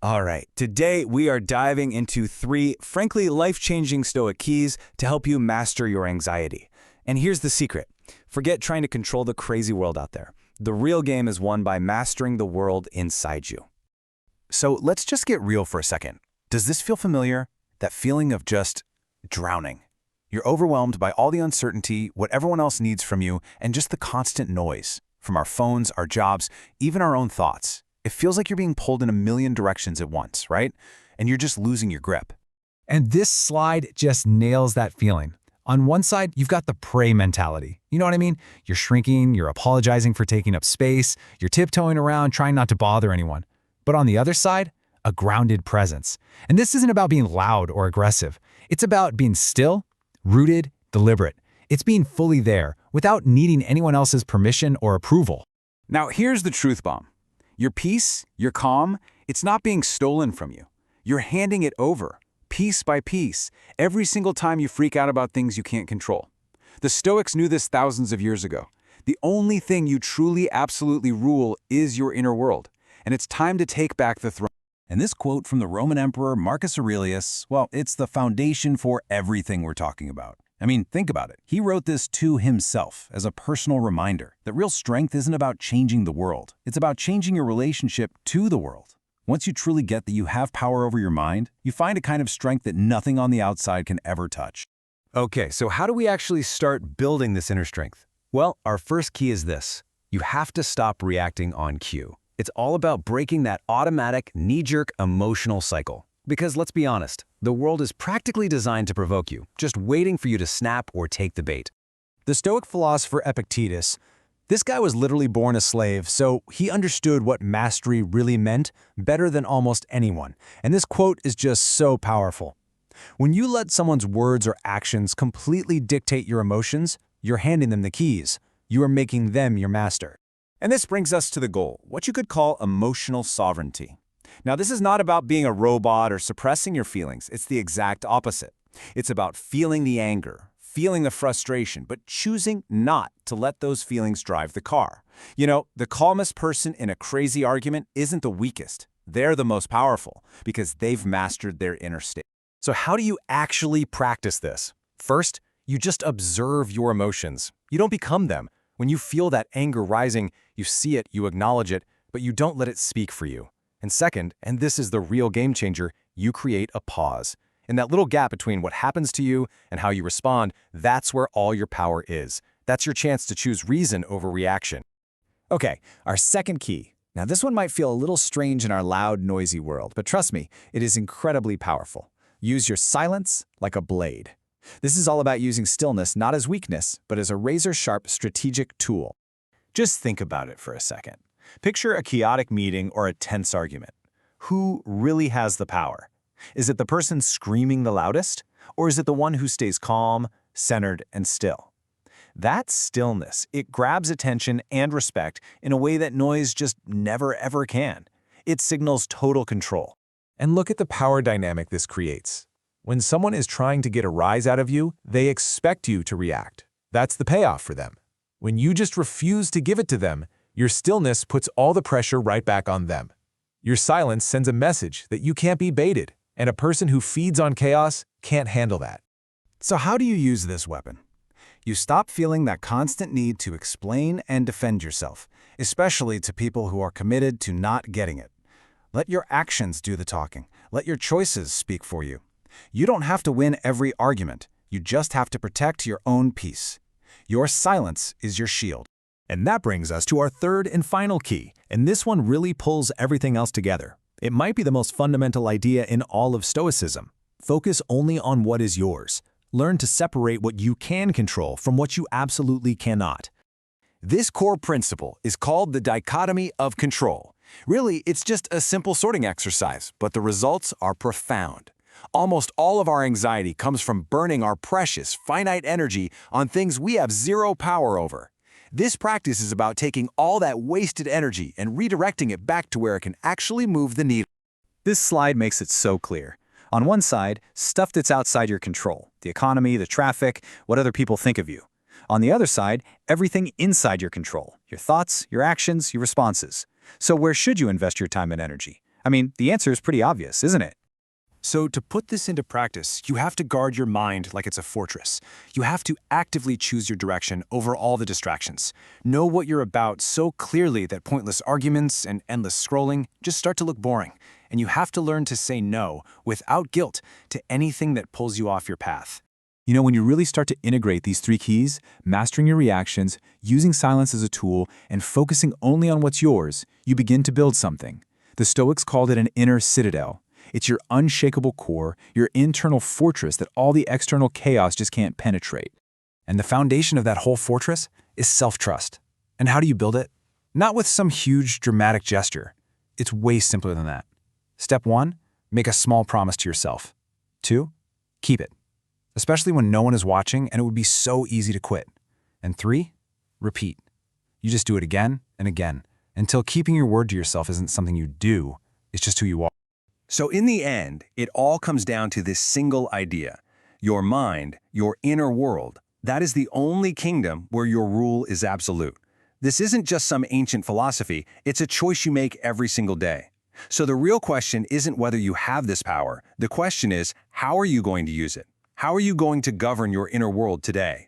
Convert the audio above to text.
All right, today we are diving into 3, frankly, life-changing Stoic keys to help you master your anxiety. And here's the secret. Forget trying to control the crazy world out there. The real game is won by mastering the world inside you. So let's just get real for a second. Does this feel familiar? That feeling of just drowning. You're overwhelmed by all the uncertainty, what everyone else needs from you, and just the constant noise. From our phones, our jobs, even our own thoughts. It feels like you're being pulled in a million directions at once, right? And you're just losing your grip. And this slide just nails that feeling. On one side, you've got the prey mentality. You know what I mean? You're shrinking, you're apologizing for taking up space, you're tiptoeing around trying not to bother anyone. But on the other side, a grounded presence. And this isn't about being loud or aggressive. It's about being still, rooted, deliberate. It's being fully there without needing anyone else's permission or approval. Now, here's the truth bomb. Your peace, your calm, it's not being stolen from you. You're handing it over, piece by piece, every single time you freak out about things you can't control. The Stoics knew this thousands of years ago. The only thing you truly, absolutely rule is your inner world, and it's time to take back the throne. And this quote from the Roman Emperor Marcus Aurelius, well, it's the foundation for everything we're talking about. I mean, think about it. He wrote this to himself as a personal reminder that real strength isn't about changing the world. It's about changing your relationship to the world. Once you truly get that you have power over your mind, you find a kind of strength that nothing on the outside can ever touch. Okay, so how do we actually start building this inner strength? Well, our first key is this. You have to stop reacting on cue. It's all about breaking that automatic, knee-jerk emotional cycle. Because let's be honest, the world is practically designed to provoke you, just waiting for you to snap or take the bait. The Stoic philosopher Epictetus, this guy was literally born a slave, so he understood what mastery really meant better than almost anyone. And this quote is just so powerful. When you let someone's words or actions completely dictate your emotions, you're handing them the keys. You are making them your master. And this brings us to the goal, what you could call emotional sovereignty. Now, this is not about being a robot or suppressing your feelings. It's the exact opposite. It's about feeling the anger, feeling the frustration, but choosing not to let those feelings drive the car. You know, the calmest person in a crazy argument isn't the weakest. They're the most powerful because they've mastered their inner state. So how do you actually practice this? First, you just observe your emotions. You don't become them. When you feel that anger rising, you see it, you acknowledge it, but you don't let it speak for you. And second, and this is the real game changer, you create a pause. In that little gap between what happens to you and how you respond, that's where all your power is. That's your chance to choose reason over reaction. Okay, our second key. Now this one might feel a little strange in our loud, noisy world, but trust me, it is incredibly powerful. Use your silence like a blade. This is all about using stillness not as weakness, but as a razor-sharp strategic tool. Just think about it for a second. Picture a chaotic meeting or a tense argument. Who really has the power? Is it the person screaming the loudest? Or is it the one who stays calm, centered, and still? That stillness, it grabs attention and respect in a way that noise just never ever can. It signals total control. And look at the power dynamic this creates. When someone is trying to get a rise out of you, they expect you to react. That's the payoff for them. When you just refuse to give it to them, your stillness puts all the pressure right back on them. Your silence sends a message that you can't be baited, and a person who feeds on chaos can't handle that. So how do you use this weapon? You stop feeling that constant need to explain and defend yourself, especially to people who are committed to not getting it. Let your actions do the talking. Let your choices speak for you. You don't have to win every argument. You just have to protect your own peace. Your silence is your shield. And that brings us to our third and final key, and this one really pulls everything else together. It might be the most fundamental idea in all of Stoicism. Focus only on what is yours. Learn to separate what you can control from what you absolutely cannot. This core principle is called the dichotomy of control. Really, it's just a simple sorting exercise, but the results are profound. Almost all of our anxiety comes from burning our precious, finite energy on things we have zero power over. This practice is about taking all that wasted energy and redirecting it back to where it can actually move the needle. This slide makes it so clear. On one side, stuff that's outside your control, the economy, the traffic, what other people think of you. On the other side, everything inside your control, your thoughts, your actions, your responses. So where should you invest your time and energy? I mean, the answer is pretty obvious, isn't it? So to put this into practice, you have to guard your mind like it's a fortress. You have to actively choose your direction over all the distractions. Know what you're about so clearly that pointless arguments and endless scrolling just start to look boring. And you have to learn to say no, without guilt, to anything that pulls you off your path. You know, when you really start to integrate these 3 keys, mastering your reactions, using silence as a tool, and focusing only on what's yours, you begin to build something. The Stoics called it an inner citadel. It's your unshakable core, your internal fortress that all the external chaos just can't penetrate. And the foundation of that whole fortress is self-trust. And how do you build it? Not with some huge, dramatic gesture. It's way simpler than that. Step 1, make a small promise to yourself. 2, keep it. Especially when no one is watching and it would be so easy to quit. And 3, repeat. You just do it again and again, until keeping your word to yourself isn't something you do, it's just who you are. So in the end, it all comes down to this single idea. Your mind, your inner world, that is the only kingdom where your rule is absolute. This isn't just some ancient philosophy, it's a choice you make every single day. So the real question isn't whether you have this power. The question is, how are you going to use it? How are you going to govern your inner world today?